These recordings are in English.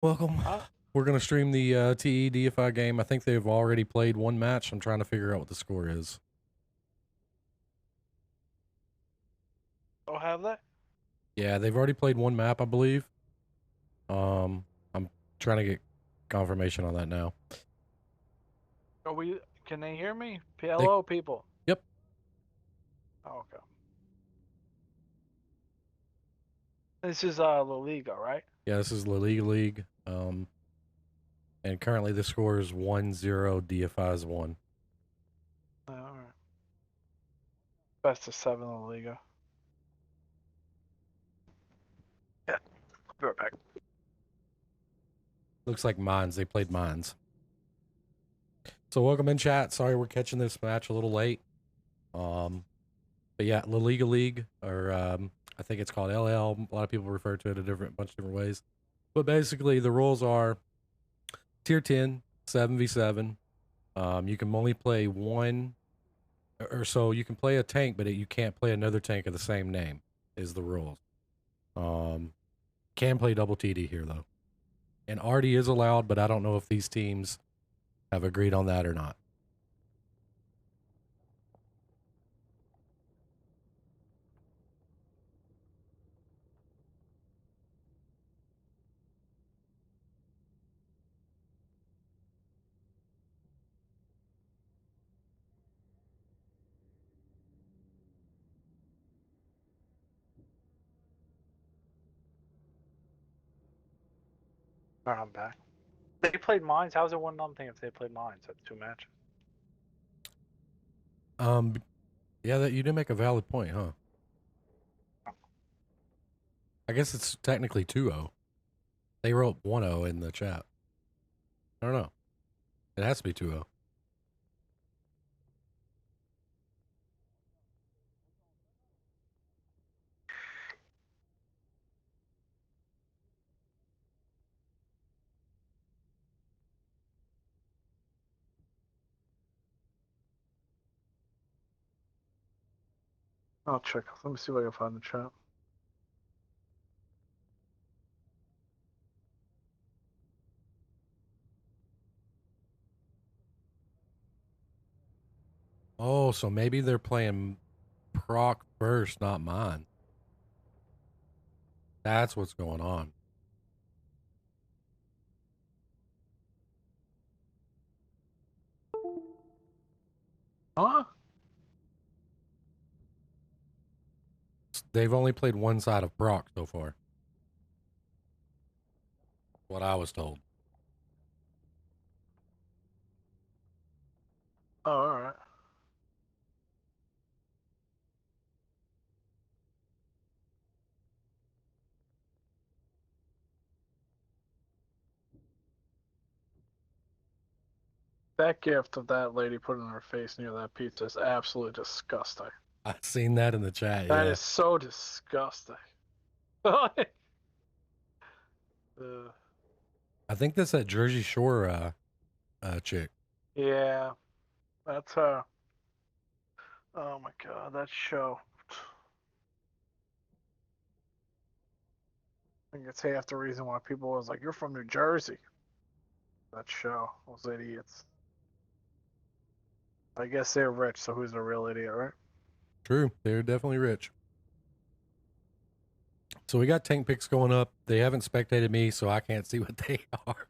Welcome. Huh? We're going to stream the TE DEIFY game. I think they've already played one match. I'm trying to figure out what the score is. Oh, have they? Yeah, they've already played one map, I believe. I'm trying to get confirmation on that now. Are we? Can they hear me? They, Hello, people. yep. Oh, okay. This is La Liga, right? Yeah, this is La Liga League. And currently the score is 1-0. DEIFY's 1. All right. Best of 7 La Liga. Yeah. I'll be right back. Looks like Mines. They played Mines. So welcome in, chat. Sorry we're catching this match a little late. But yeah, La Liga League, or I think it's called LL. A lot of people refer to it a bunch of different ways. But basically, the rules are tier 10, 7v7. You can only play one, or so you can play a tank, but you can't play another tank of the same name, is the rules. Can play double TD here, though. And RD is allowed, but I don't know if these teams have agreed on that or not. All right, I'm back. They played Mines. How's it 1-0 if they played Mines? That's 2 matches. Yeah, that you did make a valid point, huh? I guess it's technically 2-0. They wrote 1-0 in the chat. I don't know. It has to be 2-0. I'll check. Let me see if I can find the chat. Oh, so maybe they're playing proc first, not mine. That's what's going on. Huh? They've only played one side of proc so far. What I was told. Oh, all right. That gift of that lady putting her face near that pizza is absolutely disgusting. I seen that in the chat. That Yeah, is so disgusting. uh, I think that's that Jersey Shore chick. yeah, that's her. Oh my god, that show. I think it's half the reason why people was like, "You're from New Jersey." That show, those idiots. I guess they're rich, so who's the real idiot, right? True, they're definitely rich. So we got tank picks going up. They haven't spectated me, so I can't see what they are.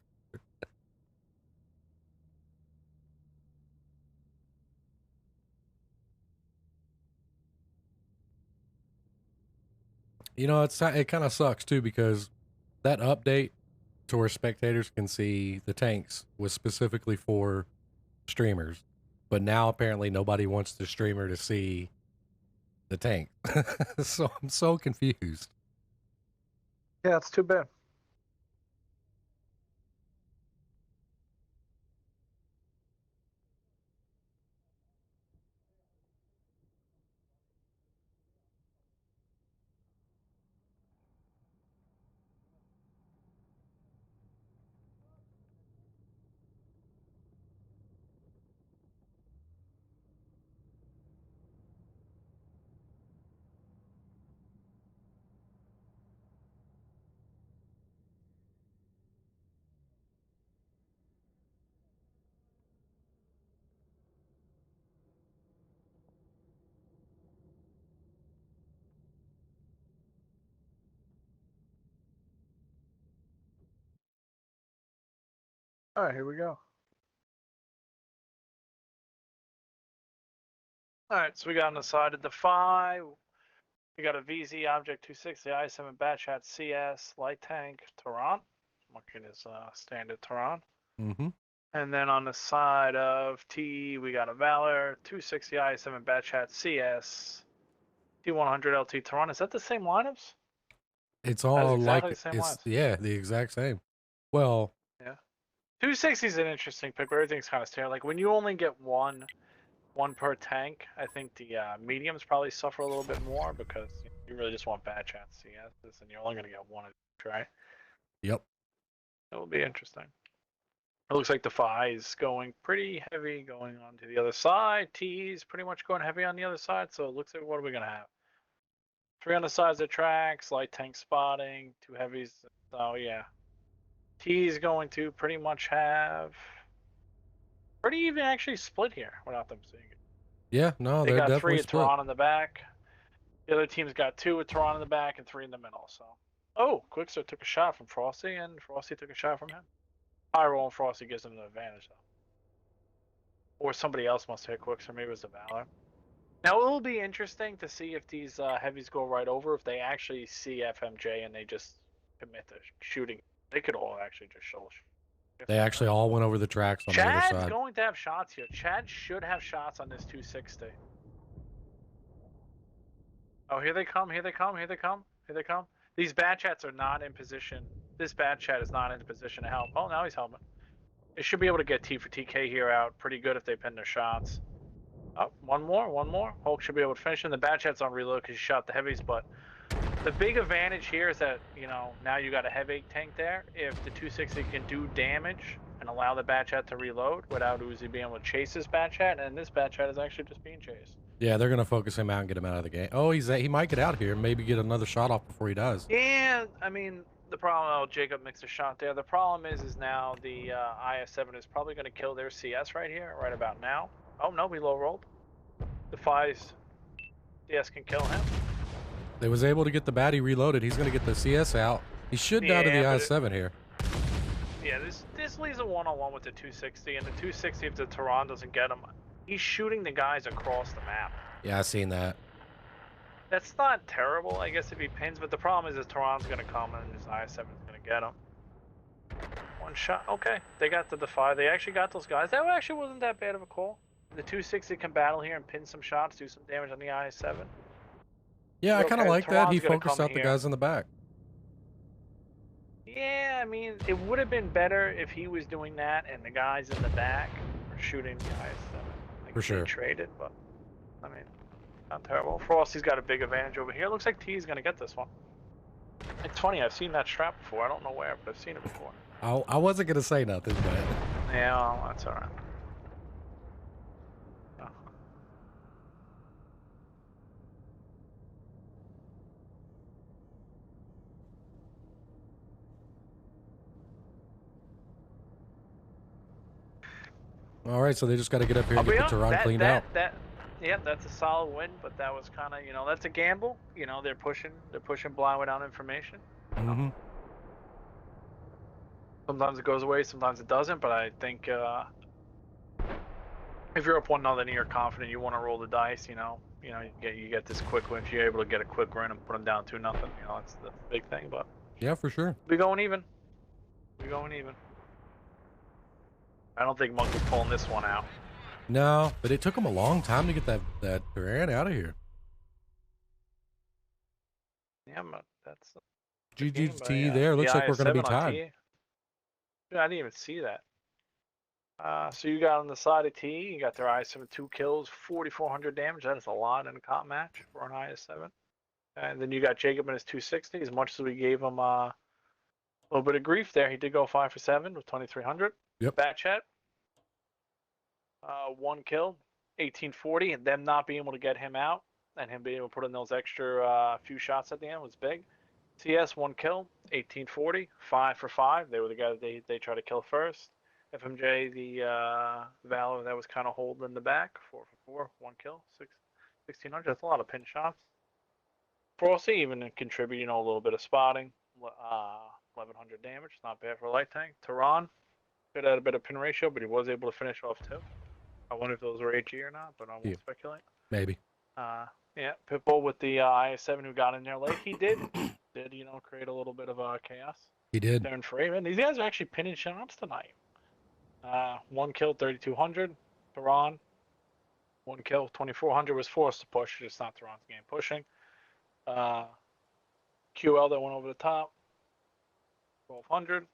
You know, it kind of sucks too because that update to where spectators can see the tanks was specifically for streamers, but now apparently nobody wants the streamer to see the tank. So I'm so confused. Yeah, it's too bad. All right, here we go. All right, so we got on the side of DEIFY. We got a VZ Object 260, I7 Batch Hat CS, Light Tank, Tehran. Marking is standard Tehran. Mm-hmm. And then on the side of T, we got a Valor 260 I7 Batch Hat CS, T100 LT Tehran. Is that the same lineups? It's That is all exactly like the same it's lineups. yeah, the exact same. Well, Yeah. 260 is an interesting pick, but everything's kind of standard. Like when you only get one per tank, I think the mediums probably suffer a little bit more because you really just want Batch Hat CSs, and you're only going to get one of each, right? yep. It will be interesting. It looks like the Phi is going pretty heavy going on to the other side. T is pretty much going heavy on the other side. So it looks like, what are we going to have? 3 on the sides of the tracks, light tank spotting, 2 heavies. So yeah. T is going to pretty much have pretty even actually split here without them seeing it. Yeah, no, They they're got definitely 3 at split. Tehran in the back. The other team's got 2 with Tehran in the back and 3 in the middle. So, oh, Quickster took a shot from Frosty, and Frosty took a shot from him. High roll and Frosty gives him the advantage though. Or somebody else must hit Quickster. Maybe it was the Valor. Now it will be interesting to see if these heavies go right over. If they actually see FMJ and they just commit to shooting, they could all actually just show. They actually all went over the tracks on the other Chad's side. going to have shots here. Chad should have shots on this 260. Oh, here they come! Here they come! Here they come! Here they come! These bat chats are not in position. This bat chat is not in position to help. Oh, now he's helping. They should be able to get T for TK here out pretty good if they pin their shots. Oh, one more. Hulk should be able to finish him. The bat chat's on reload because he shot the heavies, but the big advantage here is that, now you got a heavy tank there. If the 260 can do damage and allow the bat chat to reload without Uzi being able to chase this bat chat, and this bat chat is actually just being chased. Yeah, they're gonna focus him out and get him out of the game. Oh, he might get out here, maybe get another shot off before he does. And I mean, the problem, Jacob mixed a shot there. The problem is now the IS-7 is probably going to kill their CS right here, right about now. Oh no, we low rolled. The Phi's CS can kill him. They was able to get the baddie reloaded. He's gonna get the CS out. He should die to the IS-7 here. Yeah, this leaves a one-on-one with the 260, and the 260, if the Tehran doesn't get him, he's shooting the guys across the map. Yeah, I seen that. That's not terrible, I guess, if he pins, but the problem is Tehran's going to come and his IS-7 is going to get him. One shot. Okay, they got the DEIFY. They actually got those guys. That actually wasn't that bad of a call. The 260 can battle here and pin some shots, do some damage on the IS-7. Yeah, I kind of like that. He Tehran's gonna focused come out the here. guys in the back. Yeah, I mean, it would have been better if he was doing that and the guys in the back were shooting the IS-7. Like For sure. Traded, but I mean, not terrible. Frosty's got a big advantage over here. Looks like T's gonna get this one. It's funny, I've seen that strap before. I don't know where, but I've seen it before. I wasn't gonna say nothing, but Yeah, well, that's alright. all right. So they just got to get up here and get the Tehran cleaned out. Yeah, that's a solid win, but that was kind of, that's a gamble. They're pushing blind without information. Mm-hmm. Sometimes it goes away, sometimes it doesn't. But I think if you're up 1-0 and you're confident, you want to roll the dice. You get this quick win. If you're able to get a quick win and put them down 2-0, that's the big thing. But Yeah, for sure. we're going even. I don't think Monkey's pulling this one out. No, but it took him a long time to get that Tehran out of here. Yeah, but that's GGT there. Looks like we're going to be tied. I didn't even see that. So you got on the side of T, you got their IS-7 2 kills, 4,400 damage. That is a lot in a comp match for an IS-7. And then you got Jacob and his 260. As much as we gave him a little bit of grief there, he did go 5 for 7 with 2,300. Yep. Bat chat. 1 kill, 1840, and them not being able to get him out and him being able to put in those extra few shots at the end was big. CS 1 kill, 1840, 5 for 5. They were the guys they tried to kill first. FMJ, the Valor that was kind of holding in the back, 4 for 4, 1 kill, 1600. That's a lot of pin shots. Frosty even contributing a little bit of spotting, 1100 damage. Not bad for a light tank. Tehran, Could add a bit of pin ratio, but he was able to finish off 2. I wonder if those were HE or not, but I won't Yeah. speculate. Maybe. Yeah, Pitbull with the IS7 who got in there late. He did create a little bit of chaos. He did. Darren Freeman. These guys are actually pinning shots tonight. 1 kill, 3,200. Tehran, 1 kill, 2,400 was forced to push. It's not Tehran's game pushing. QL that went over the top, 1,200.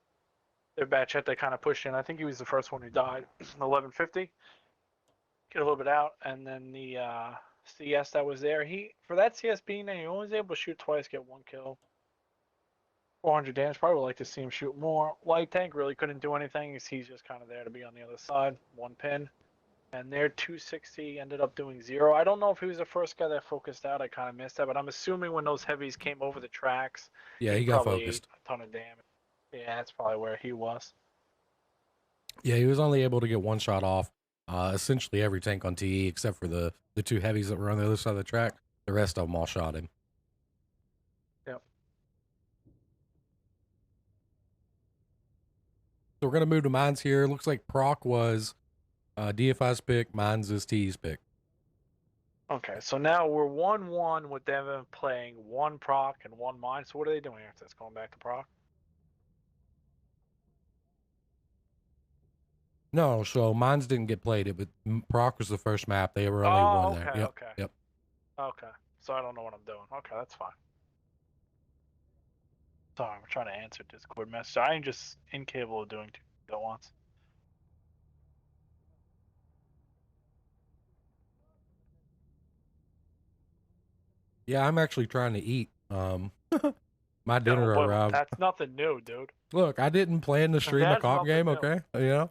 Their batch hit they kind of pushed in. I think he was the first one who died. 1,150. Get a little bit out, and then the CS that was there. For that CS being there, he only was able to shoot twice, get 1 kill. 400 damage. Probably would like to see him shoot more. Light tank really couldn't do anything. He's just kind of there to be on the other side. 1 pin. And their 260 ended up doing 0. I don't know if he was the first guy that focused out. I kind of missed that, but I'm assuming when those heavies came over the tracks, Yeah, he got probably focused. ate a ton of damage. Yeah, that's probably where he was. Yeah, he was only able to get 1 shot off. Essentially every tank on TE except for the 2 heavies that were on the other side of the track. The rest of them all shot him. Yep. So we're gonna move to mines here. Looks like Proc was DFI's pick, mines is TE's pick. Okay, so now we're 1-1 with them playing 1 proc and 1 mine. So what are they doing here? It's going back to proc. No, so mines didn't get played. But Proc was the first map. They were only 1 there. Yep. Okay. Yep. Okay, so I don't know what I'm doing. Okay, that's fine. Sorry, I'm trying to answer Discord message. I ain't just incapable of doing 2 at once. Yeah, I'm actually trying to eat. My dinner But arrived. that's nothing new, dude. Look, I didn't plan to stream a That's cop nothing game, new. okay? You know?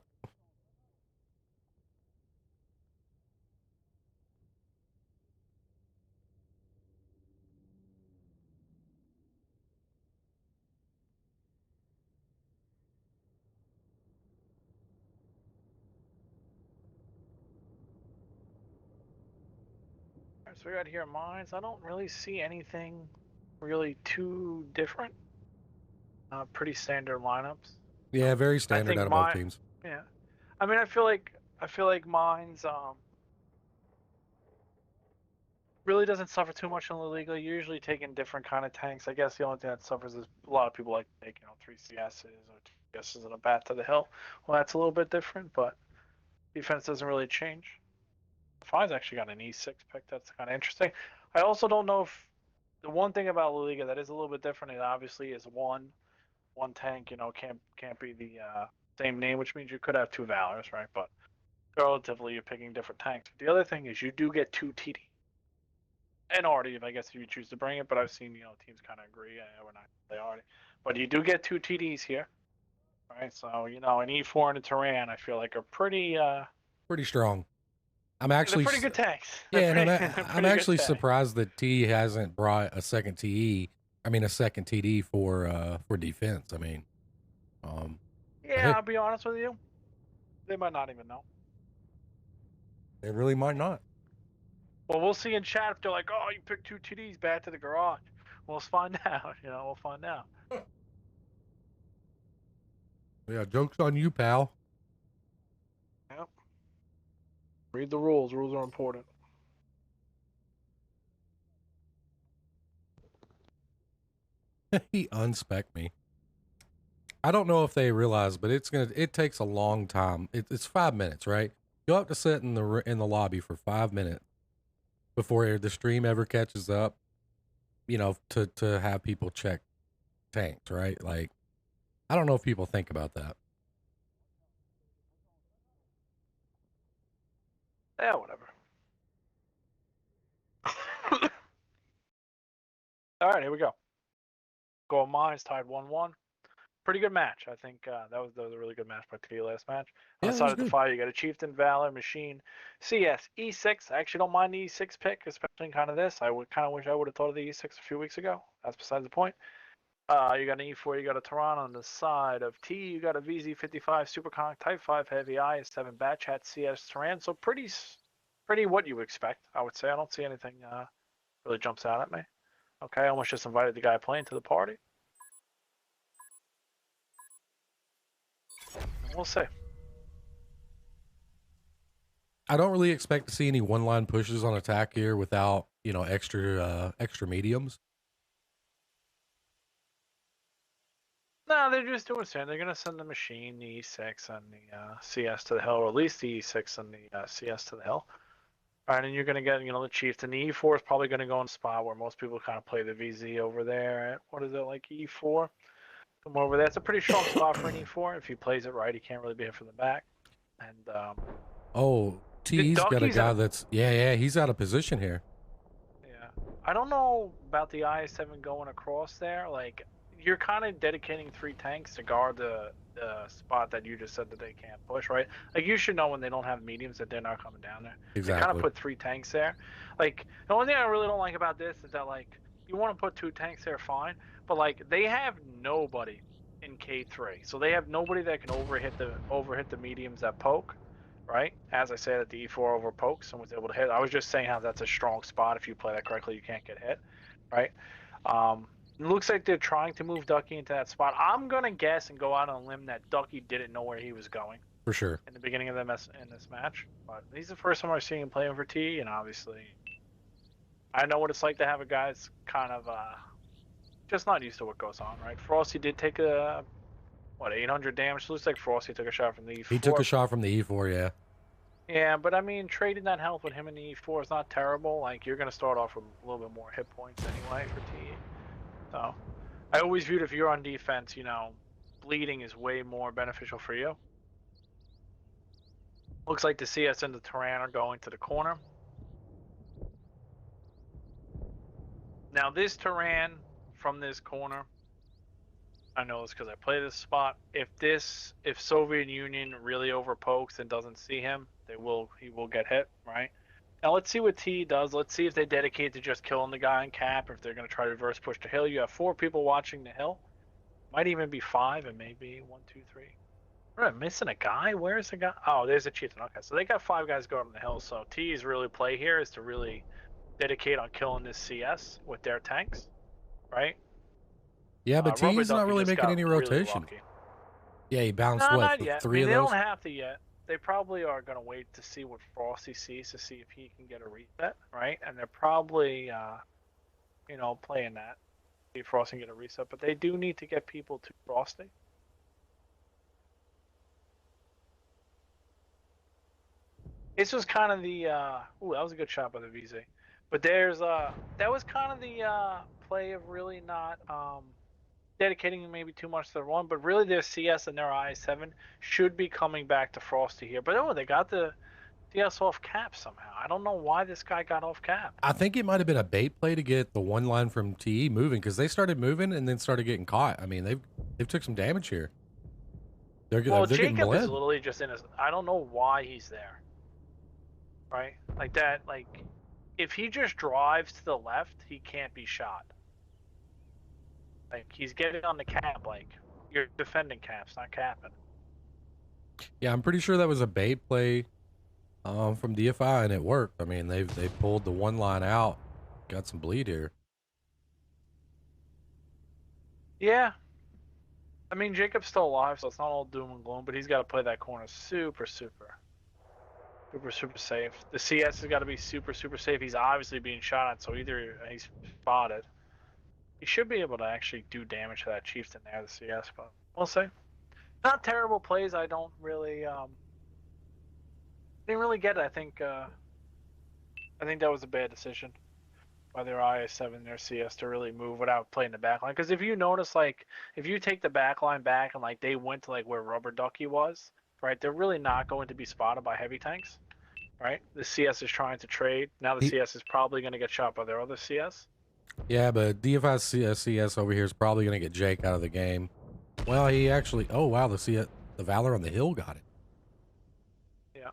Alright, so we got here mines. I don't really see anything really too different. Pretty standard lineups. Yeah, very standard out of both teams. Yeah, I mean, I feel like mines really doesn't suffer too much in the league. You're usually taking different kind of tanks. I guess the only thing that suffers is a lot of people like to take 3 CSs or 2 CSs and a bat to the hill. Well, that's a little bit different, but defense doesn't really change. Five's actually got an E6 pick. That's kind of interesting. I also don't know if the one thing about La Liga that is a little bit different, it obviously is one tank. Can't be the same name, which means you could have 2 Valors, right? But relatively, you're picking different tanks. The other thing is you do get 2 TD. And already, if I guess if you choose to bring it, but I've seen teams kind of agree. We're not they already, but you do get 2 TDs here, right? So an E4 and a Tehran, I feel like are pretty strong. I'm actually they're pretty good tanks. Yeah, and I'm actually surprised that T hasn't brought a second TE. I mean, a second TD for defense. I mean, yeah, I'll be honest with you, they might not even know. They really might not. Well, we'll see in chat if they're like, "Oh, you picked 2 TDs back to the garage." We'll find out. We'll find out. Yeah, joke's on you, pal. Yep. Read the rules. Rules are important. He unspec me. I don't know if they realize, but it takes a long time. It's 5 minutes, right? You'll have to sit in the lobby for 5 minutes before the stream ever catches up, to have people check tanks, right? Like, I don't know if people think about that. Yeah, whatever. All right, here we go. Gold Mines tied 1-1. Pretty good match. I think that was a really good match by TD last match. On the side of the fire, you got a Chieftain, Valor, Machine, CS, E6. I actually don't mind the E6 pick, especially in kind of this. I would kind of wish I would have thought of the E6 a few weeks ago. That's besides the point. You got an E4, you got a Tehran on the side of T. You got a VZ55 Superconk Type 5 Heavy IS7 Batch Hat CS Tehran. So pretty what you would expect, I would say. I don't see anything really jumps out at me. Okay, I almost just invited the guy playing to the party. We'll see. I don't really expect to see any one-line pushes on attack here without, you know, extra mediums. No, they're just doing something. They're gonna send the machine, the E6 and the CS to the hill, or at least the E6 and the CS to the hill. All right, and you're gonna get, you know, the chieftain. The E4 is probably gonna go in a spot where most people kind of play the VZ over there at, what is it, like E4? Come over there. It's a pretty strong spot for an E4. If he plays it right, he can't really be hit from the back. And Oh, T's got a Ducky's guy out. that's he's out of position here. Yeah, I don't know about the IS-7 going across there. Like, you're kind of dedicating 3 tanks to guard the spot that you just said that they can't push, right? Like, you should know when they don't have mediums that they're not coming down there. Exactly. They kind of put 3 tanks there. Like, the only thing I really don't like about this is that, like, you want to put 2 tanks there, fine, but like they have nobody in K3, so they have nobody that can overhit the mediums that poke. Right? As I said, at the E4 over pokes and was able to hit. I was just saying how that's a strong spot. If you play that correctly, you can't get hit. Right? It looks like they're trying to move Ducky into that spot. I'm going to guess and go out on a limb that Ducky didn't know where he was going. For sure. In the beginning of in this match. But he's the first time I've seen him play over T, and obviously I know what it's like to have a guy that's kind of just not used to what goes on, right? Frosty did take 800 damage. Looks like Frosty took a shot from the E4. He took a shot from the E4, yeah. Yeah, but I mean, trading that health with him in the E4 is not terrible. Like, you're going to start off with a little bit more hit points anyway for T. So, I always viewed if you're on defense, you know, bleeding is way more beneficial for you. Looks like the CS and the Terran are going to the corner. Now, this Terran from this corner, I know this because I play this spot. If Soviet Union really overpokes and doesn't see him, he will get hit, right? Now let's see what T does. Let's see if they dedicate to just killing the guy in cap, or if they're going to try to reverse push the hill. You have 4 people watching the hill. Might even be 5, and maybe 1, 2, 3. What, am I missing a guy? Where's the guy? Oh, there's a chieftain. Okay, so they got 5 guys going on the hill. So T's really play here is to really dedicate on killing this CS with their tanks, right? Yeah, but T's not really making any rotation. Really yeah, he bounced not yet. 3 of they those? They don't have to yet. They probably are going to wait to see what Frosty sees to see if he can get a reset, right? And they're probably, you know, playing that. See if Frosty can get a reset. But they do need to get people to Frosty. This was kind of the, ooh, that was a good shot by the VZ. But there's, that was kind of the play of really not dedicating maybe too much to the run, but really their CS and their IS-7 should be coming back to Frosty here. But oh, they got the CS off cap somehow. I don't know why this guy got off cap. I think it might have been a bait play to get the one line from TE moving, because they started moving and then started getting caught. I mean, they've took some damage here. They're Jacob getting bled. is literally just in his. I don't know why he's there. Right, like that. Like, if he just drives to the left, he can't be shot. Like, he's getting on the cap. Like, you're defending caps, not capping. Yeah, I'm pretty sure that was a bait play from DEIFY, and it worked. I mean, they pulled the one line out, got some bleed here. Yeah. I mean, Jacob's still alive, so it's not all doom and gloom, but he's got to play that corner super safe. The CS has got to be super safe. He's obviously being shot at, so either he's spotted. He should be able to actually do damage to that chieftain there, the CS, but we'll see. Not terrible plays. I don't really didn't really get it. I think that was a bad decision by their IS-7 and their CS to really move without playing the backline. Because if you notice, like, if you take the backline back and like they went to like where Rubber Ducky was, right? They're really not going to be spotted by heavy tanks, right? The CS is trying to trade. Now the CS is probably going to get shot by their other CS. Yeah, but DEIFY's CS over here is probably going to get Jake out of the game. Well, he actually... Oh, wow, the Valor on the hill got it. Yeah.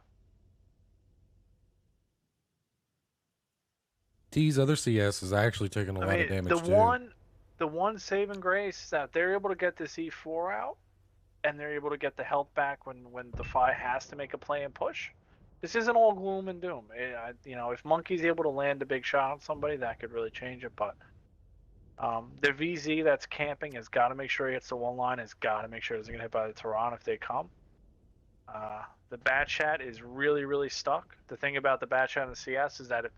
T's other CS is actually taking a lot of damage, The one saving grace is that they're able to get this E4 out, and they're able to get the health back when the Fi has to make a play and push. This isn't all gloom and doom. You know, if Monkey's able to land a big shot on somebody, that could really change it. But the VZ that's camping has got to make sure he hits the one line. Has got to make sure he doesn't get hit by the Tehran if they come. The bat chat is really, really stuck. The thing about the bat chat and the CS is that if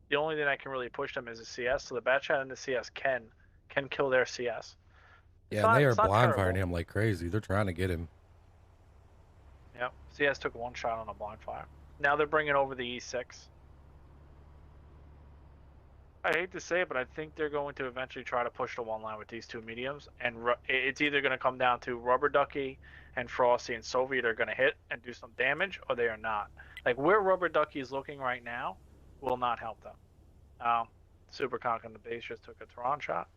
the only thing that can really push them is the CS, so the bat chat and the CS can kill their CS. Yeah, and they are It's not blind firing terrible. him like crazy. They're trying to get him. Yep. CS took one shot on a blind fire. Now they're bringing over the E6. I hate to say it, but I think they're going to eventually try to push the one line with these two mediums, and it's either going to come down to Rubber Ducky and Frosty and Soviet are going to hit and do some damage, or they are not. Like where Rubber Ducky is looking right now, will not help them. Super Conk on the base just took a Tehran shot.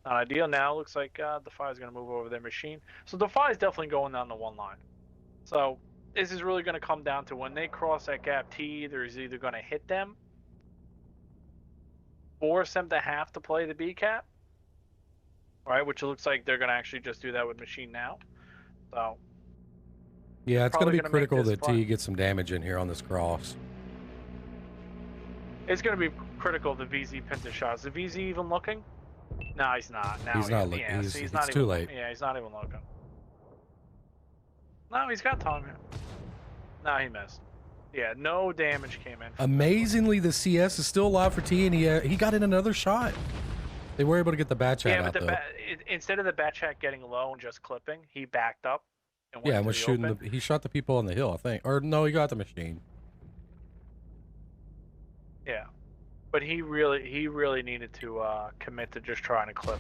Not ideal. Now looks like Defy is going to move over their machine. So Defy is definitely going down the one line. So this is really going to come down to when they cross that gap. T is either going to hit them, force them to have to play the B cap, right? Which looks like they're going to actually just do that with machine now. So Yeah, it's going to probably be going to make critical this that fun. T gets some damage in here on this cross. It's going to be critical the VZ pins his shots. Is the VZ even looking? No, he's not. Now He's not looking. Yeah, He's he's it's not too even, late. Yeah, he's not even looking. No, he's got time here. No, he missed. Yeah, no damage came in. Amazingly, the CS is still alive for T, and he got in another shot. They were able to get the bat chat out, though. Instead of the bat chat getting low and just clipping, he backed up and went Yeah, and to was the shooting. open. He shot the people on the hill, I think. Or no, he got the machine. Yeah, but he really needed to commit to just trying to clip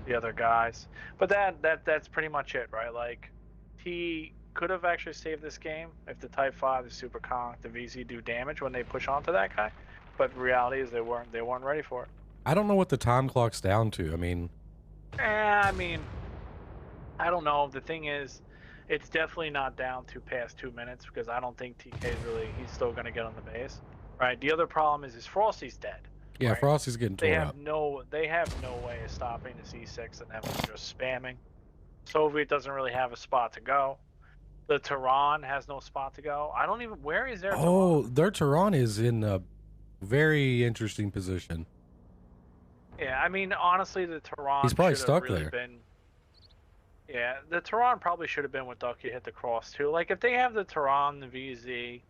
the other guys. But that's pretty much it, right? Like he could have actually saved this game if the Type 5, the Super Conk, the VZ do damage when they push onto that guy. But the reality is they weren't ready for it. I don't know what the time clock's down to. I mean, I mean, I don't know. The thing is, it's definitely not down to past 2 minutes because I don't think TK is really. He's still going to get on the base, right? The other problem is Frosty's dead. yeah, Right? Frosty's getting They tore have up. they have no way of stopping this E6 and them just spamming. Soviet doesn't really have a spot to go. The Tehran has no spot to go. I don't even. Where is their Oh, Tehran? their Tehran is in a very interesting position. Yeah, I mean, honestly, the Tehran He's probably should have stuck really there. been. Yeah, the Tehran probably should have been with Ducky to hit the cross too. Like if they have the Tehran, the VZ,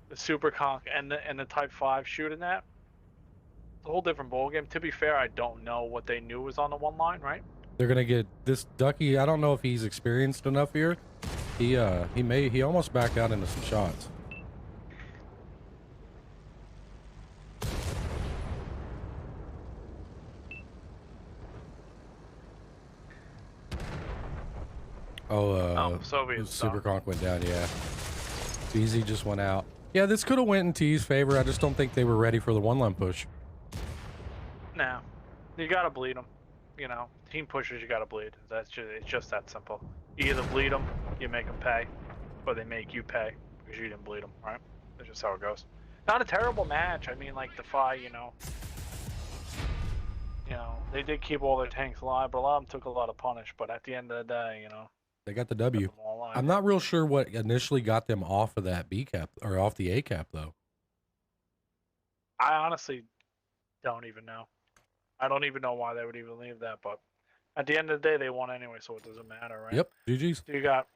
the Super Conk, and the Type 5 shooting that, it's a whole different ballgame. To be fair, I don't know what they knew was on the one line, right? They're gonna get this Ducky. I don't know if he's experienced enough here. He almost backed out into some shots. Soviet Super stuff. Conk went down. Yeah, VZ just went out. Yeah, this could have went in T's favor. I just don't think they were ready for the one line push. No, you gotta bleed them. You know, team pushes, you gotta bleed. It's just that simple. You either bleed them, you make them pay, or they make you pay because you didn't bleed them. Right? That's just how it goes. Not a terrible match. I mean, like Defy, they did keep all their tanks alive, but a lot of them took a lot of punish. But at the end of the day, They got the got W. them all alive. I'm not real sure what initially got them off of that B cap or off the A cap though. I honestly don't even know. I don't even know why they would even leave that, but at the end of the day, they won anyway, so it doesn't matter, right? Yep, GG's. So you got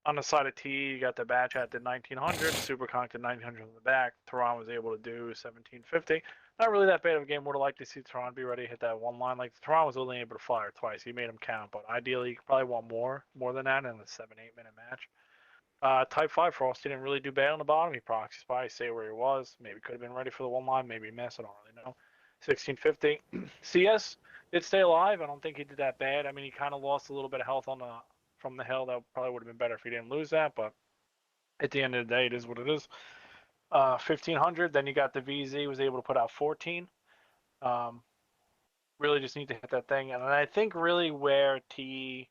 on the side of T, you got the batch at the 1900, Super Conk did 1900 in the back. Tehran was able to do 1750. Not really that bad of a game. Would have liked to see Tehran be ready to hit that one line. Like Tehran was only able to fire twice. He made him count, but ideally, you probably want more than that in the 7-8 minute match. Type 5 Frost didn't really do bad on the bottom. He proxy spy, say where he was. Maybe could have been ready for the one line. Maybe missed. I don't really know. 1650. CS did stay alive. I don't think he did that bad. I mean, he kind of lost a little bit of health from the hill. That probably would have been better if he didn't lose that. But at the end of the day, it is what it is. 1500. Then you got the VZ was able to put out 14. Really just need to hit that thing. And I think really where the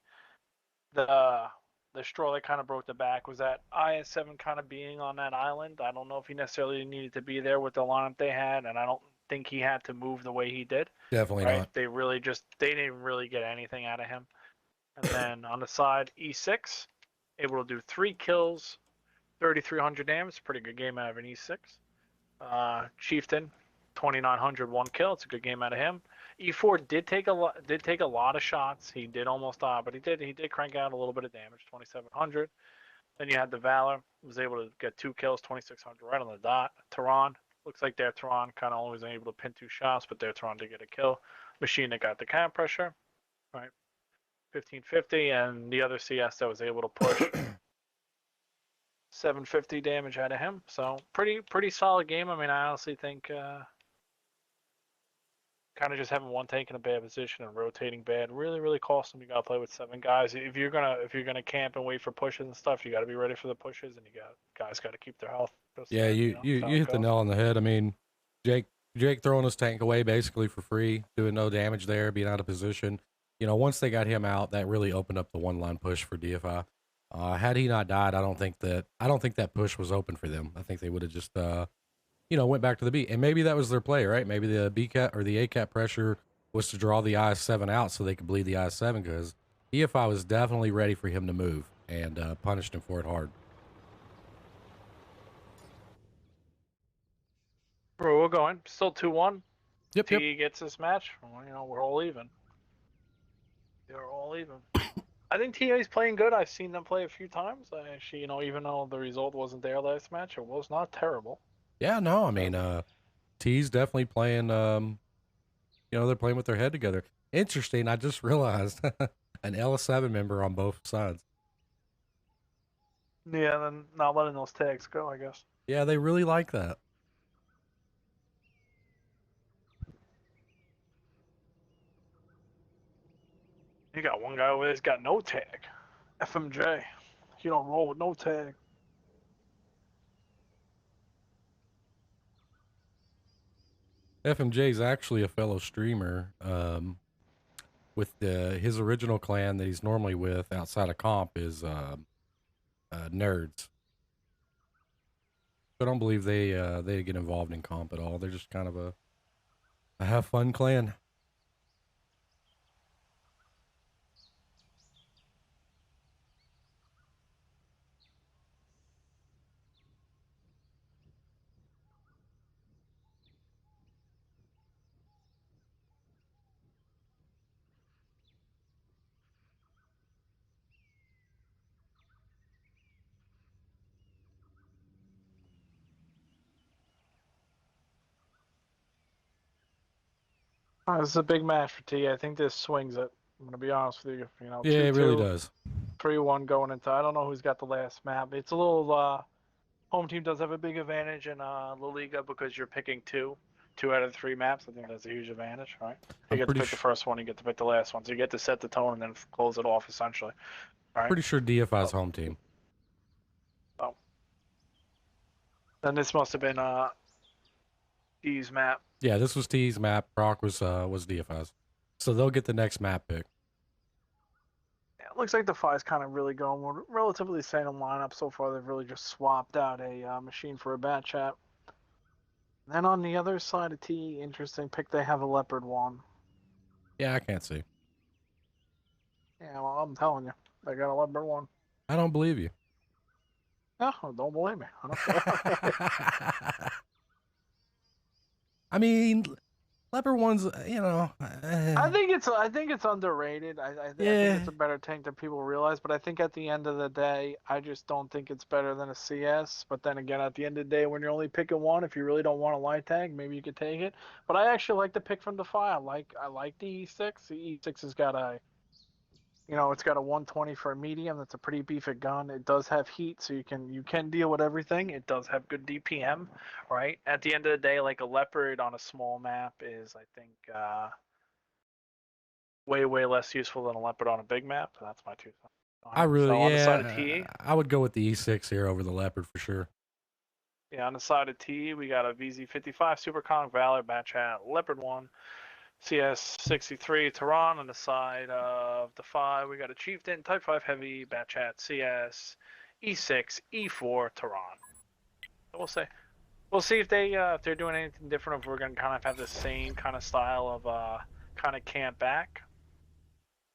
straw that kind of broke the back was that IS7 kind of being on that island. I don't know if he necessarily needed to be there with the lineup they had, and I don't think he had to move the way he did. Definitely right? not. They didn't really get anything out of him. And then on the side, E6, able to do 3 kills, 3,300 damage. Pretty good game out of an E6. Chieftain, 2,900, 1 kill. It's a good game out of him. E4 did take a lot of shots. He did almost die, but he did crank out a little bit of damage, 2,700. Then you had the Valor, was able to get 2 kills, 2600 right on the dot. Tehran, looks like their Tehran kind of only was able to pin 2 shots, but their Tehran did get a kill. Machine that got the camp pressure, right? 1550, and the other CS that was able to push 750 damage out of him. So pretty solid game. I mean, I honestly think kind of just having one tank in a bad position and rotating bad really costs them. You gotta play with 7 guys. If you're gonna camp and wait for pushes and stuff, you gotta be ready for the pushes, and guys got to keep their health. Yeah, you hit the nail on the head. I mean, Jake throwing his tank away basically for free, doing no damage there, being out of position. You know, once they got him out, that really opened up the one line push for DFI. Had he not died, I don't think that push was open for them. I think they would have just went back to the B. And maybe that was their play, right? Maybe the B cat or the A cat pressure was to draw the IS-7 out so they could bleed the IS-7, because DFI was definitely ready for him to move and punished him for it hard. We're going. Still 2-1. Yep. T gets this match. Well, we're all even. They're all even. I think TA's playing good. I've seen them play a few times. Actually, even though the result wasn't there last match, it was not terrible. Yeah, no, I mean, T's definitely playing, they're playing with their head together. Interesting, I just realized an L7 member on both sides. Yeah, then not letting those tags go, I guess. Yeah, they really like that. You got one guy over there's got no tag. FMJ. You don't roll with no tag. FMJ is actually a fellow streamer with his original clan that he's normally with outside of comp is Nerds. I don't believe they get involved in comp at all. They're just kind of a have fun clan. This is a big match for T. I think this swings it. I'm gonna be honest with you. Yeah, it really does. 3-1 going into. I don't know who's got the last map. It's a little. Home team does have a big advantage in La Liga because you're picking 2 out of the 3 maps. I think that's a huge advantage, right? You get to pick the first one, you get to pick the last one, so you get to set the tone and then close it off essentially. Right? Pretty sure DFI's home team. Oh. Then this must have been T's map. Yeah, this was T's map. Brock was DFI's. So they'll get the next map pick. Yeah, it looks like the Fi's kind of really going with relatively the same lineup so far. They've really just swapped out a machine for a bat chat. Then on the other side of T, interesting pick. They have a Leopard 1. Yeah, I can't see. Yeah, well, I'm telling you, they got a Leopard 1. I don't believe you. No, don't believe me. I don't I mean, Leopard 1's, I think it's underrated. I think it's a better tank than people realize. But I think at the end of the day, I just don't think it's better than a CS. But then again, at the end of the day, when you're only picking one, if you really don't want a light tank, maybe you could take it. But I actually like the pick from Defy. I like the E6. The E6 has got it's got a 120 for a medium. That's a pretty beefy gun. It does have heat, so you can deal with everything. It does have good DPM, right? At the end of the day, like a Leopard on a small map is, I think, way less useful than a Leopard on a big map. So that's my 2 cents. I would go with the E6 here over the Leopard for sure. Yeah, on the side of T, we got a VZ55 Super Kong Valor Batchat Leopard 1. CS63 Tehran. On the side of the 5, we got a Chieftain Type 5 Heavy Batchat CS E6 E4 Tehran. So we'll see if they're doing anything different, if we're gonna kind of have the same kind of style of kind of camp back.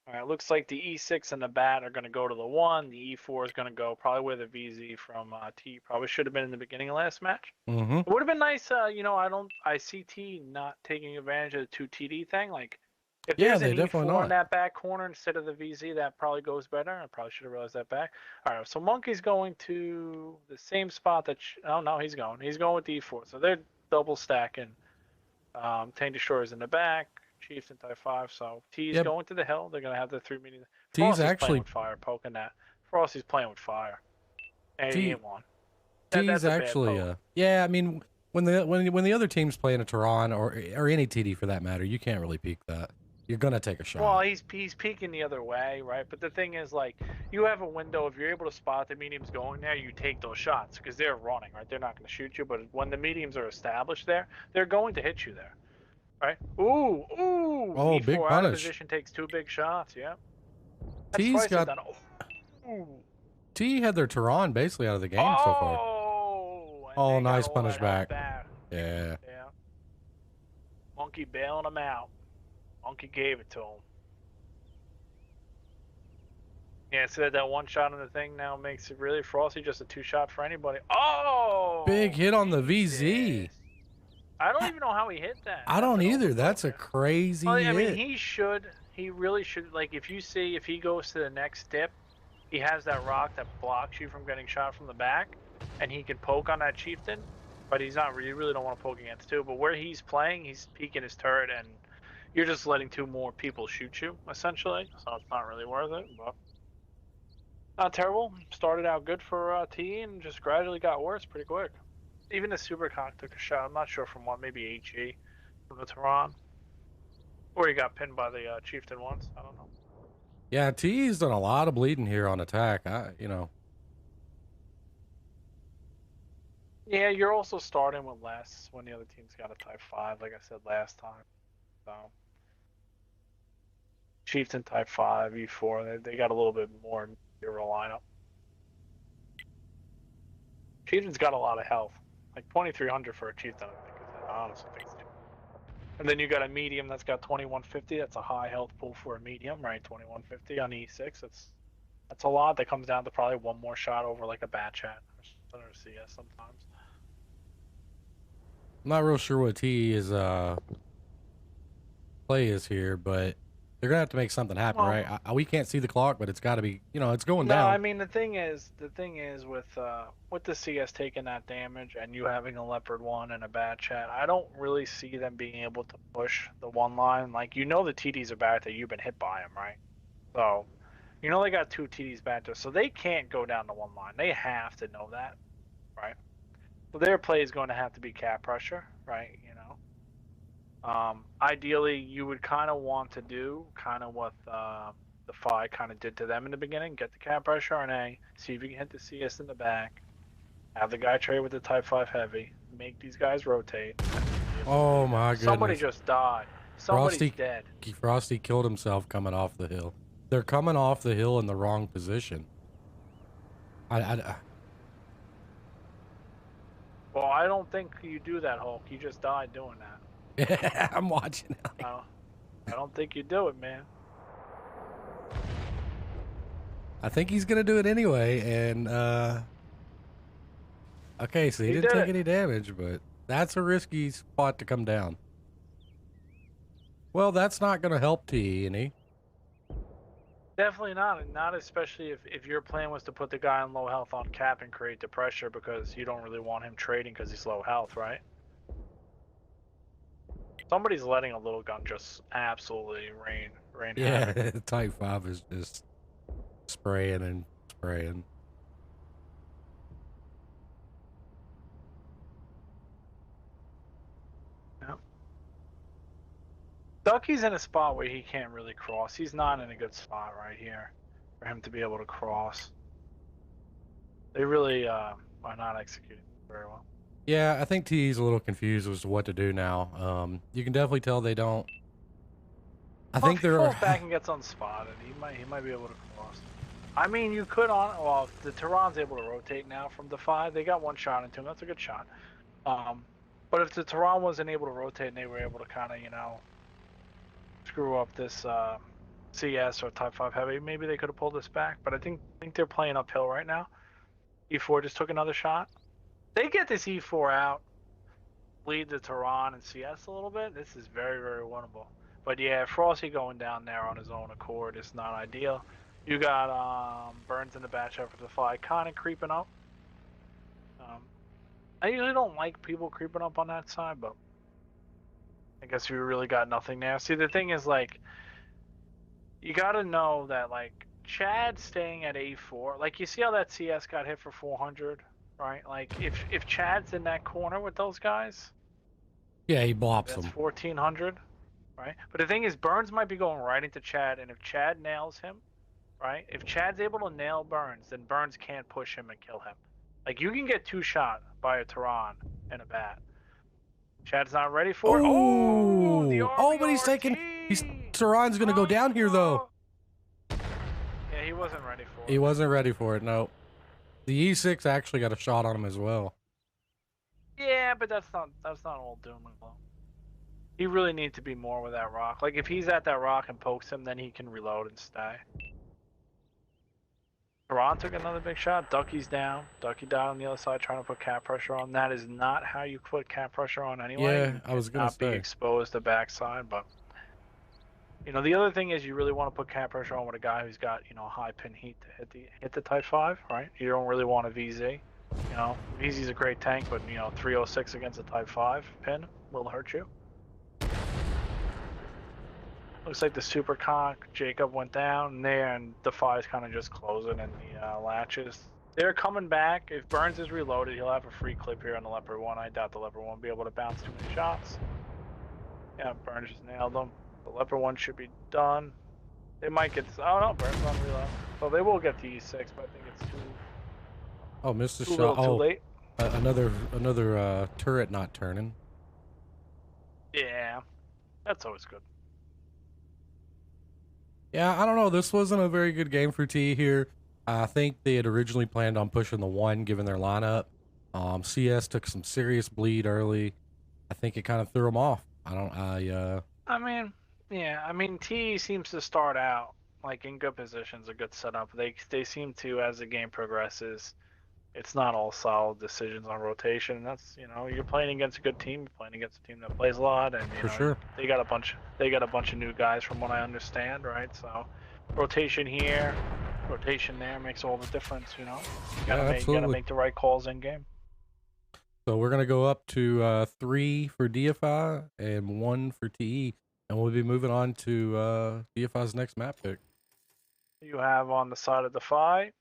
All right, looks like the E6 and the Bat are gonna go to the 1. The E4 is gonna go probably where the VZ from T probably should have been in the beginning of last match. Mm-hmm. It would have been nice, I see T not taking advantage of the 2 TD thing. Like, If Yeah, there's they an definitely E4 in not. that back corner instead of the VZ, that probably goes better. I probably should have realized that back. All right, so Monkey's going to the same spot that. Oh no, he's going. He's going with the E4. So they're double stacking. Tank Destroyer's in the back. Chiefs in Type 5. So T's Yep. going to the hill. They're gonna have the 3 meetings. T's Frosty's playing actually with fire, poking that. Frosty's playing with fire. And he T ain't one. T's That's a bad actually poke. yeah, I mean when the other team's playing a Tehran or any TD for that matter, you can't really peek that. You're gonna take a shot. Well, he's peeking the other way, right? But the thing is, like, you have a window. If you're able to spot the mediums going there, you take those shots because they're running, right? They're not going to shoot you. But when the mediums are established there, they're going to hit you there, right? Ooh, ooh! Oh, big E4 out of punish. position takes 2 big shots. Yeah, that's T's twice they've got done. Ooh. T had their Tehran basically out of the game so far. Oh, and Oh, they got nice all punish that health back. back. Yeah. Yeah. Monkey bailing him out. Monkey gave it to him. Yeah, so that one shot on the thing now makes it really Frosty just a 2-shot for anybody. Oh! Big hit on the VZ. Jesus. I don't even know how he hit that. I don't That's an either. overthrow, That's a man. crazy Well, I hit. mean, he really should, like, if you see, if he goes to the next dip, he has that rock that blocks you from getting shot from the back, and he can poke on that chieftain, but he's not, you really don't want to poke against 2, but where he's playing, he's peeking his turret, and you're just letting 2 more people shoot you, essentially, so it's not really worth it, but not terrible. Started out good for T and just gradually got worse pretty quick. Even the Supercock took a shot. I'm not sure from what, maybe HE from the Tehran. Or he got pinned by the Chieftain once. I don't know. Yeah, T's done a lot of bleeding here on attack. Yeah, you're also starting with less when the other team's got a Type 5, like I said last time. So Chieftain Type 5, E4, they got a little bit more hero lineup. Chieftain's got a lot of health. Like 2,300 for a Chieftain, I honestly think it's too. And then you got a medium that's got 2,150. That's a high health pool for a medium, right? 2,150 on E6. That's a lot. That comes down to probably one more shot over like a bat chat or CS sometimes. I'm not real sure what T is play is here, but they're gonna have to make something happen, Well, right? We can't see the clock, but it's got to be, it's going no, down. I mean the thing is with the CS taking that damage and you having a Leopard 1 and a bad chat, I don't really see them being able to push the one line. Like, the TDs are bad that you've been hit by them, right? So they got 2 TDs back there, so they can't go down to one line. They have to know that, right? So their play is going to have to be cap pressure, right? Ideally, you would kind of want to do kind of what the Phi kind of did to them in the beginning. Get the cap pressure on A, see if you can hit the CS in the back, have the guy trade with the Type 5 heavy, make these guys rotate. Oh my goodness. Somebody just died. Somebody's dead. Frosty killed himself coming off the hill. They're coming off the hill in the wrong position. Well, I don't think you do that, Hulk. You just died doing that. Yeah, I'm watching it. I don't think you do it, man. I think he's gonna do it anyway, and okay, so he didn't take any damage, but that's a risky spot to come down. Well, that's not gonna help T, any. Definitely not, and not especially if your plan was to put the guy on low health on cap and create the pressure because you don't really want him trading because he's low health, right? Somebody's letting a little gun just absolutely rain. Yeah, Type 5 is just spraying and spraying. Yep. Ducky's in a spot where he can't really cross. He's not in a good spot right here for him to be able to cross. They really are not executing very well. Yeah, I think T's a little confused as to what to do now. You can definitely tell they don't. I think they're. If he falls back and gets unspotted, he might be able to cross. I mean, you could well, if the Tehran's able to rotate now from the 5, they got one shot into him. That's a good shot. But if the Tehran wasn't able to rotate and they were able to kind of, screw up this CS or Type 5 heavy, maybe they could have pulled this back. But I think they're playing uphill right now. E4 just took another shot. They get this E4 out, lead the Tehran and CS a little bit. This is very, very winnable. But yeah, Frosty going down there on his own accord is not ideal. You got Burns in the batch up for the fly, kind of creeping up. I usually don't like people creeping up on that side, but I guess we really got nothing there. See, the thing is, like, you got to know that, like, Chad staying at A4, like, you see how that CS got hit for 400, right? Like, if Chad's in that corner with those guys, Yeah, he bops that's them. 1400, right? But the thing is, Burns might be going right into Chad, and if Chad nails him, right? If Chad's able to nail Burns, then Burns can't push him and kill him. Like, you can get two shot by a Tehran and a bat. Chad's not ready for it. Oh, the Oh, but he's taking. He's Saran's gonna go down here though. Yeah, he wasn't ready for it. He wasn't ready for it. No, the E6 actually got a shot on him as well. Yeah, but that's not all doom and gloom. He really needs to be more with that rock. Like, if he's at that rock and pokes him, then he can reload and stay. Tehran took another big shot. Ducky's down. Ducky died on the other side trying to put cap pressure on. That is not how you put cap pressure on anyway. Yeah, I was gonna not be say. exposed to backside, but you know, the other thing is you really want to put cap pressure on with a guy who's got, you know, high pin heat to hit the Type 5, right? You don't really want a VZ. You know, VZ's a great tank, but, you know, 306 against a Type 5 pin will hurt you. Looks like the super cock Jacob went down there, and Defy's kind of just closing in the latches. They're coming back. If Burns is reloaded, he'll have a free clip here on the Leopard 1. I doubt the Leopard 1 will be able to bounce too many shots. Yeah, Burns just nailed them. The Leopard 1 should be done. They might get... Oh, no, Burns on reload. So they will get the E6, but I think it's too... Oh, missed the too shot. little, too late. Another turret not turning. Yeah, that's always good. Yeah, I don't know. This wasn't a very good game for T here. I think they had originally planned on pushing the 1, given their lineup. CS took some serious bleed early. I think it kind of threw them off. I mean, yeah. I mean, T seems to start out like in good positions, a good setup. They seem to, as the game progresses, it's not all solid decisions on rotation. That's, you know, you're playing against a good team. You're playing against a team that plays a lot, and you For know, sure. they got a bunch of new guys from what I understand, right? So, rotation here, rotation there makes all the difference. You know, you gotta make the right calls in game. So we're gonna go up to 3 for DEIFY and 1 for TE, and we'll be moving on to DEIFY's next map pick. You have on the side of the fight,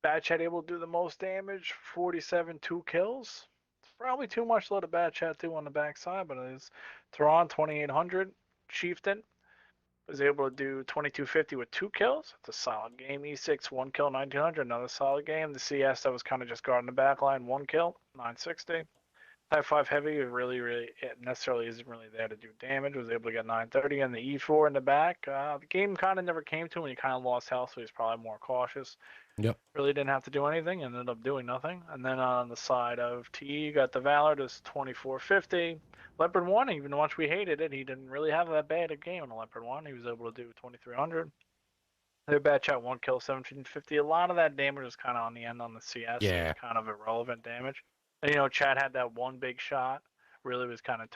Bad Chat able to do the most damage, 47, 2 kills. It's probably too much to let a Bad Chat do on the backside, but it is. Tehran, 2800. Chieftain was able to do 2250 with 2 kills. It's a solid game. E6, 1 kill, 1900. Another solid game. The CS that was kind of just guarding the back line, 1 kill, 960. Type 5 heavy really it necessarily isn't really there to do damage. Was able to get 930, and the E4 in the back. The game kind of never came to him. He kind of lost health, so he's probably more cautious. Yep. Really didn't have to do anything, ended up doing nothing. And then on the side of TE, you got the Valor, just 2450. Leopard 1, even once we hated it, he didn't really have that bad a game on the Leopard 1. He was able to do 2300. Their Bad Chat 1 kill, 1750. A lot of that damage was kind of on the end on the CS. Yeah. So it's kind of irrelevant damage. And, you know, Chad had that one big shot. Really was kind of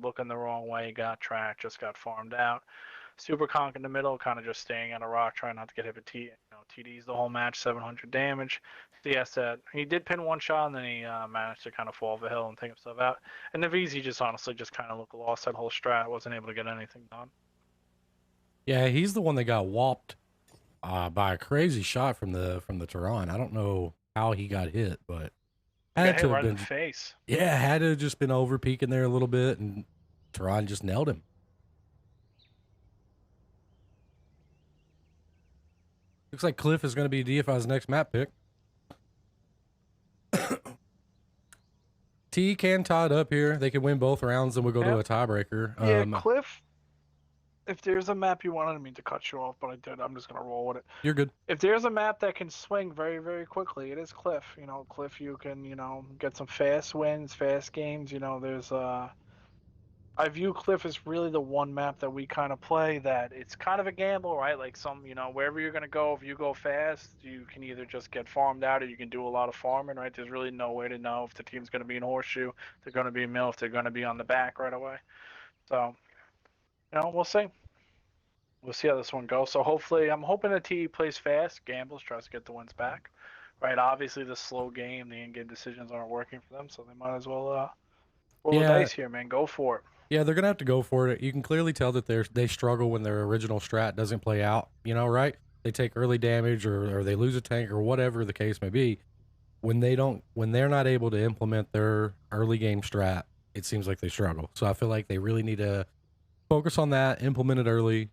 looking the wrong way. Got tracked, just got farmed out. Super Conk in the middle, kind of just staying on a rock, trying not to get hit with TDs the whole match, 700 damage. CS he did pin one shot, and then he managed to kind of fall off the hill and take himself out. And the VZ just honestly just kind of looked lost that whole strat, wasn't able to get anything done. Yeah, he's the one that got whopped by a crazy shot from the Tehran. I don't know how he got hit, but had to have been in the face. Yeah, had to have just been over peaking there a little bit, and Tehran just nailed him. Looks like Cliff is going to be DEIFY's next map pick. T can tie it up here. They can win both rounds, and we'll go to a tiebreaker. Yeah, Cliff, if there's a map you wanted me to cut you off, but I did, I'm just going to roll with it. You're good. If there's a map that can swing very, very quickly, it is Cliff. You know, Cliff, you can, you know, get some fast wins, fast games. You know, there's I view Cliff as really the one map that we kind of play that it's kind of a gamble, right? Like you know, wherever you're going to go, if you go fast, you can either just get farmed out or you can do a lot of farming, right? There's really no way to know if the team's going to be in horseshoe, if they're going to be in mill, if they're going to be on the back right away. So We'll see. We'll see how this one goes. So hopefully, I'm hoping the T plays fast, gambles, tries to get the wins back. Right? Obviously, the slow game, the in-game decisions aren't working for them, so they might as well roll the Yeah, dice here, man. Go for it. yeah, they're gonna have to go for it. You can clearly tell that they struggle when their original strat doesn't play out. Right? They take early damage or they lose a tank or whatever the case may be. When they're not able to implement their early game strat, it seems like they struggle. So I feel like they really need to focus on that, implement it early,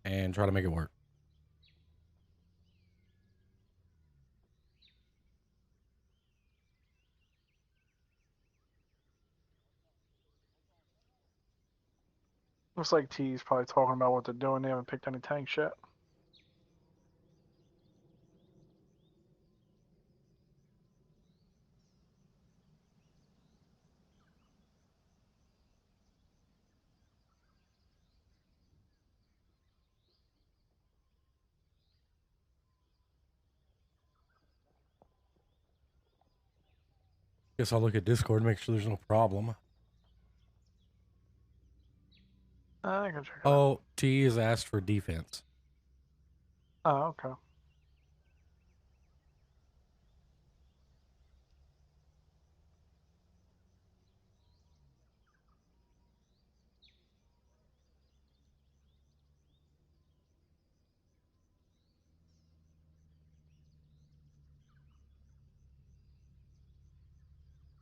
and try to make it work. Looks like T's probably talking about what they're doing. They haven't picked any tanks yet. Guess I'll look at Discord and make sure there's no problem. I can check it out. Oh, T is asked for defense. Oh, okay.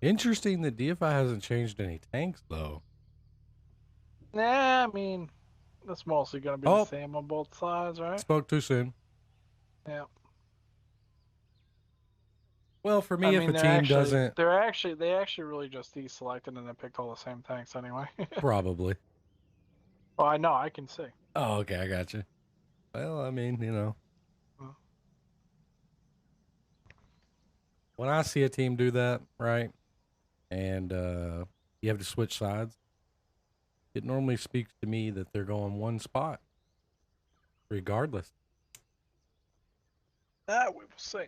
Interesting that DFI hasn't changed any tanks though. Nah, I mean, that's mostly going to be the Oh, same on both sides, right? spoke too soon. Yeah. Well, for I me, if mean, a team doesn't, they actually really just deselected and then picked all the same tanks anyway. probably. Oh, I know, I can see. Oh, okay, I got you. Well, I mean, Mm. when I see a team do that, right, and you have to switch sides, it normally speaks to me that they're going one spot, regardless. We will see.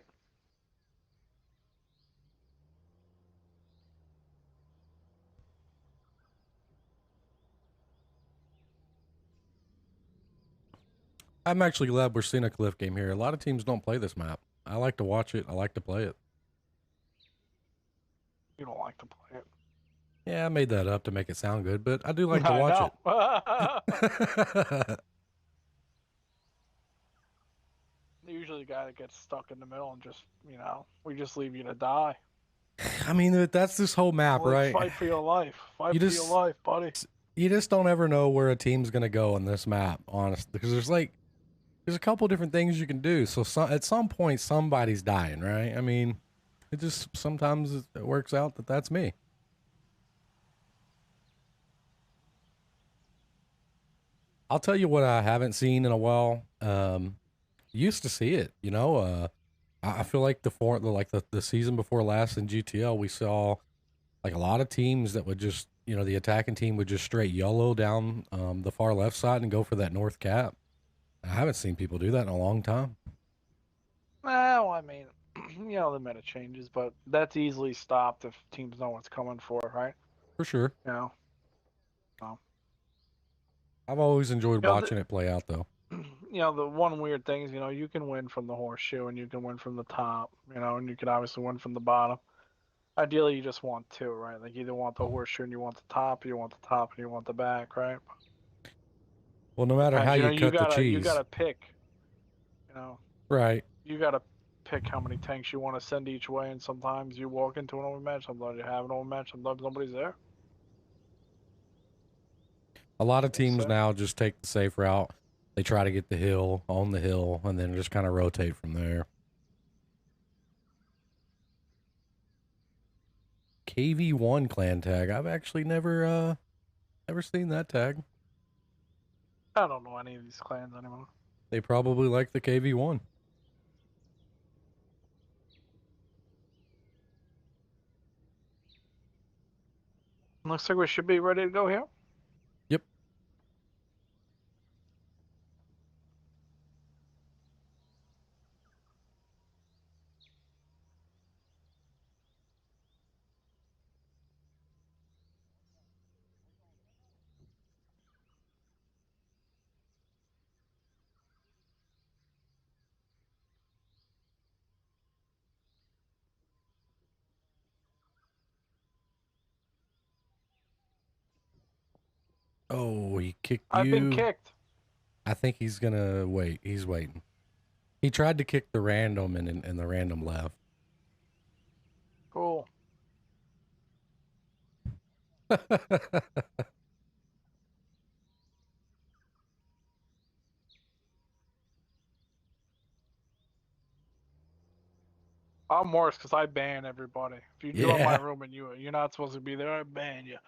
I'm actually glad we're seeing a cliff game here. A lot of teams don't play this map. I like to watch it. I like to play it. You don't like to play it. Yeah, I made that up to make it sound good, but I do like to I watch know. it. Usually the guy that gets stuck in the middle and just, we just leave you to die. I mean, that's this whole map, Like, right? fight for your life. Fight You for your just life, buddy. you just don't ever know where a team's gonna go on this map, honestly, because there's a couple different things you can do. So at some point, somebody's dying, right? I mean, it just sometimes it works out that that's me. I'll tell you what I haven't seen in a while. Used to see it, I feel like the season before last in GTL, we saw like a lot of teams that would just, the attacking team would just straight YOLO down the far left side and go for that north cap. I haven't seen people do that in a long time. Well, I mean, the meta changes, but that's easily stopped if teams know what's coming for, right? For sure. You know. So, I've always enjoyed you know, the, watching it play out, though. the one weird thing is, you can win from the horseshoe and you can win from the top, and you can obviously win from the bottom. Ideally, you just want two, right? Like, you either want the horseshoe and you want the top, or you want the top and you want the back, right? Well, no matter how Depends. you You cut the gotta cheese, pick. You know, right? you gotta pick how many tanks you want to send each way, and sometimes you walk into an overmatch, sometimes you have an overmatch, sometimes nobody's there. A lot of We'll teams see. now just take the safe route. They try to get the hill, on the hill, and then just kind of rotate from there. KV1 clan tag. I've actually never seen that tag. I don't know any of these clans anymore. They probably like the KV1. Looks like we should be ready to go here. Yep. Oh, he kicked I've been you. kicked. I think he's gonna wait. He's waiting. He tried to kick the random and the random left. Cool. I'm worse because I ban everybody. If you join my Yeah. room and you're not supposed to be there, I ban you.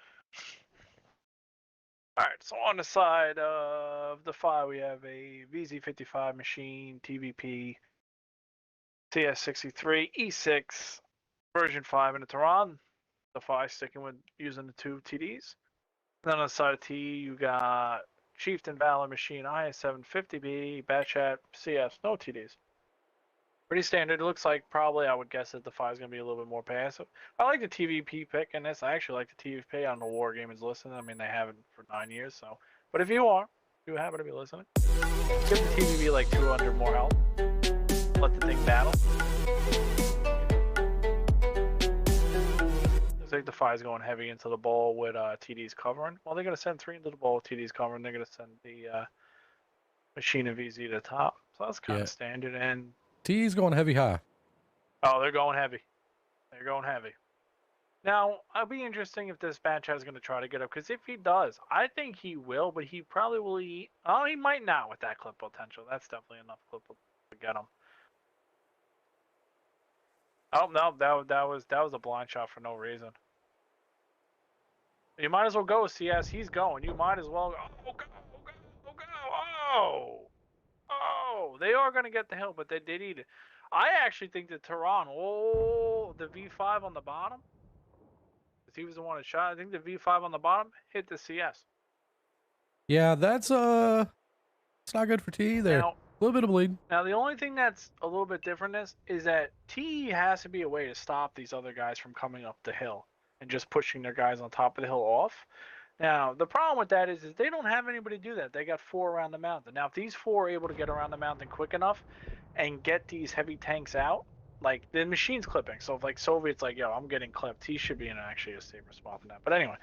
All right. So on the side of the file, we have a VZ55 machine, TVP, CS63, E6, version 5 in the Tehran. The 5 sticking with using the two TDs. And then on the side of T, you got Chieftain Valor Machine, IS750B, Batchat, CS, no TDs. Pretty standard. It looks like probably I would guess that the 5 is going to be a little bit more passive. I like the TVP pick in this. I actually like the TVP on the War Gamers listen. I mean, they haven't for 9 years, so. But if you happen to be listening, give the TVP like 200 more health. Let the thing battle. Looks like the 5 is going heavy into the ball with TDs covering. Well, they're going to send 3 into the ball with TDs covering. They're going to send the Machine and VZ to the top. So that's kind of standard. And T's going heavy high. oh, they're going heavy. They're going heavy. Now, it'll be interesting if this match is going to try to get up, because if he does, I think he will, but he probably will eat. Oh, he might not with that clip potential. That's definitely enough clip to get him. Oh no, that was a blind shot for no reason. You might as well go, CS. He's going. You might as well go. Oh, go, go, go. Oh, oh. They are going to get the hill, but they did eat it. I actually think that Tehran, the V5 on the bottom, because he was the one that shot. I think the V5 on the bottom hit the CS. Yeah, it's not good for T either. Now, A little bit of bleed. Now, the only thing that's a little bit different is that T has to be a way to stop these other guys from coming up the hill and just pushing their guys on top of the hill off. Now, the problem with that is they don't have anybody do that. They got 4 around the mountain. Now, if these 4 are able to get around the mountain quick enough and get these heavy tanks out, like the machine's clipping. So if like Soviet's like, yo, I'm getting clipped, he should be in actually a safer spot than that. But anyway,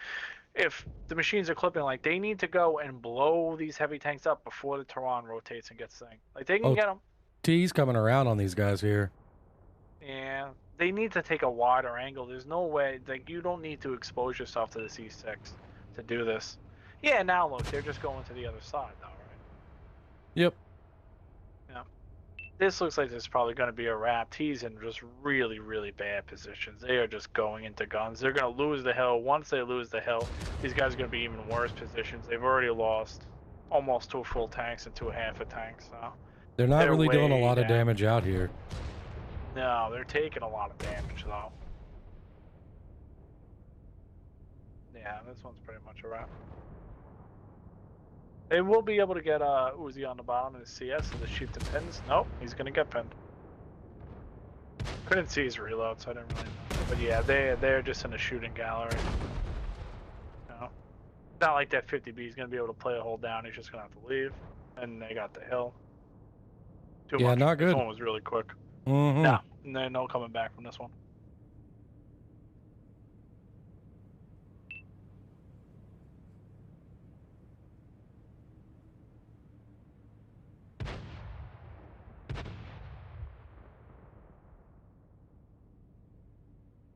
if the machines are clipping, like they need to go and blow these heavy tanks up before the Tehran rotates and gets thing. Like they can get them. T's coming around on these guys here. Yeah, they need to take a wider angle. There's no way, like you don't need to expose yourself to the C6 to do this. Yeah, now look, they're just going to the other side now, right? Yep. Yeah. This looks like this is probably going to be a wrap. He's in just really, really bad positions. They are just going into guns. They're going to lose the hill. Once they lose the hill, these guys are going to be even worse positions. They've already lost almost 2 full tanks and 2 half a tanks. So They're not really doing a way lot of down. damage out here. No, they're taking a lot of damage though. Yeah, this one's pretty much a wrap. They will be able to get Uzi on the bottom and CS so the shoot the pins. Nope, he's gonna get pinned. Couldn't see his reload, so I didn't really know. But yeah, they're just in a shooting gallery. You know? Not like that 50B is gonna be able to play a hole down, he's just gonna have to leave. And they got the hill. Too much. Not good. This one was really quick. Mm-hmm. No, no coming back from this one.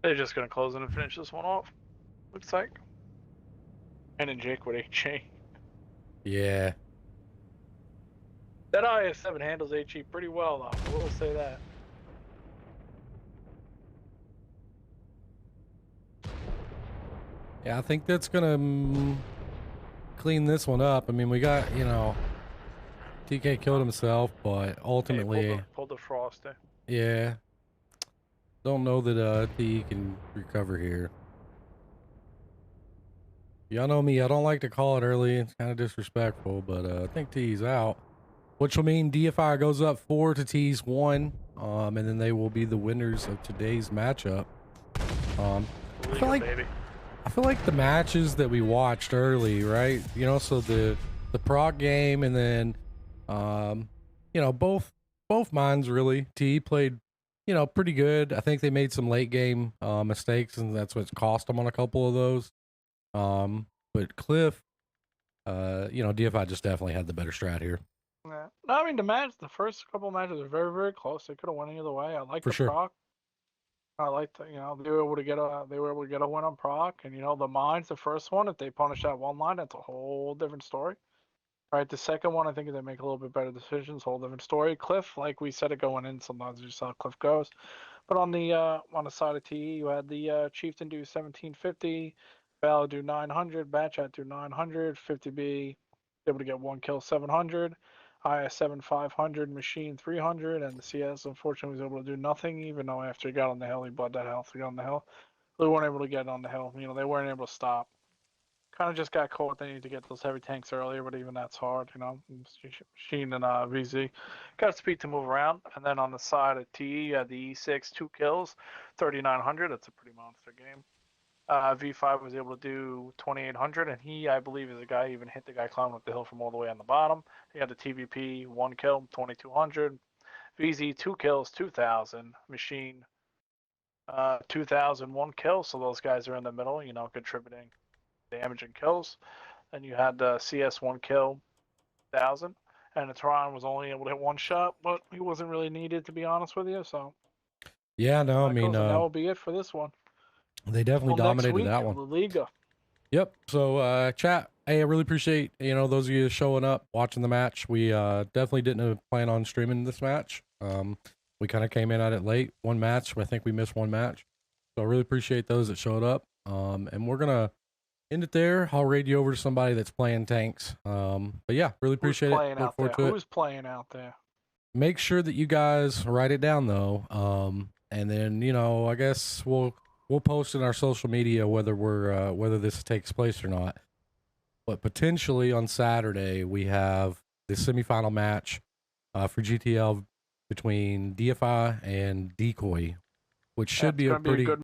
They're just gonna close in and finish this one off. Looks like. And then Jake with HE. Yeah. That IS-7 handles HE pretty well, though. I will say that. Yeah, I think that's gonna clean this one up. I mean, we got, TK killed himself, but ultimately, Hey, pulled the frost there. yeah. Don't know that T can recover here. Y'all know me, I don't like to call it early. It's kind of disrespectful, but I think T's out. Which will mean DEIFY goes up 4 to T's 1. And then they will be the winners of today's matchup. I feel like the matches that we watched early, right? So the prog game and then both mines really. T played pretty good. I think they made some late game mistakes, and that's what's cost them on a couple of those. But Cliff you know, DFI just definitely had the better strat here. Yeah. No, I mean the first couple matches were very, very close. They could have won either way. I like For the sure. proc. I like that, they were able to get a win on proc, and the mines, the first one, if they punish that one line, that's a whole different story. Right, the second one, I think they make a little bit better decisions, whole different story. Cliff, like we said it going in, sometimes you saw how Cliff goes. But on the side of TE, you had the Chieftain do 1750, Val do 900, Batchat do 900, 50B able to get one kill 700, IS7 500, Machine 300, and the CS unfortunately was able to do nothing, even though after he got on the hill, he bled that health. He got on the hill. They weren't able to get on the hill. They weren't able to stop. Kind of just got caught. They need to get those heavy tanks earlier, but even that's hard. Machine and VZ got speed to move around. And then on the side of TE, you had the E6, 2 kills, 3,900. That's a pretty monster game. V5 was able to do 2,800, and he, I believe, is a guy who even hit the guy climbing up the hill from all the way on the bottom. He had the TVP, 1 kill, 2,200. VZ, 2 kills, 2,000. Machine, 2,000, 1 kill. So those guys are in the middle, contributing damage and kills. And you had CS 1 kill, 1,000. And Tron was only able to hit 1 shot, but he wasn't really needed, to be honest with you. So yeah, no, I mean, and that will be it for this one. They definitely dominated that one. La Liga. Yep. So, chat, hey, I really appreciate, those of you showing up, watching the match. We definitely didn't plan on streaming this match. We kind of came in at it late. One match. I think we missed one match. So I really appreciate those that showed up. And we're going to end it there. I'll raid you over to somebody that's playing tanks. But yeah, really appreciate it. Look forward to it. Who's playing out there? Make sure that you guys write it down, though. And then, I guess we'll post in our social media whether whether this takes place or not. But potentially on Saturday we have the semifinal match for GTL between DEIFY and Decoy, which should be a pretty good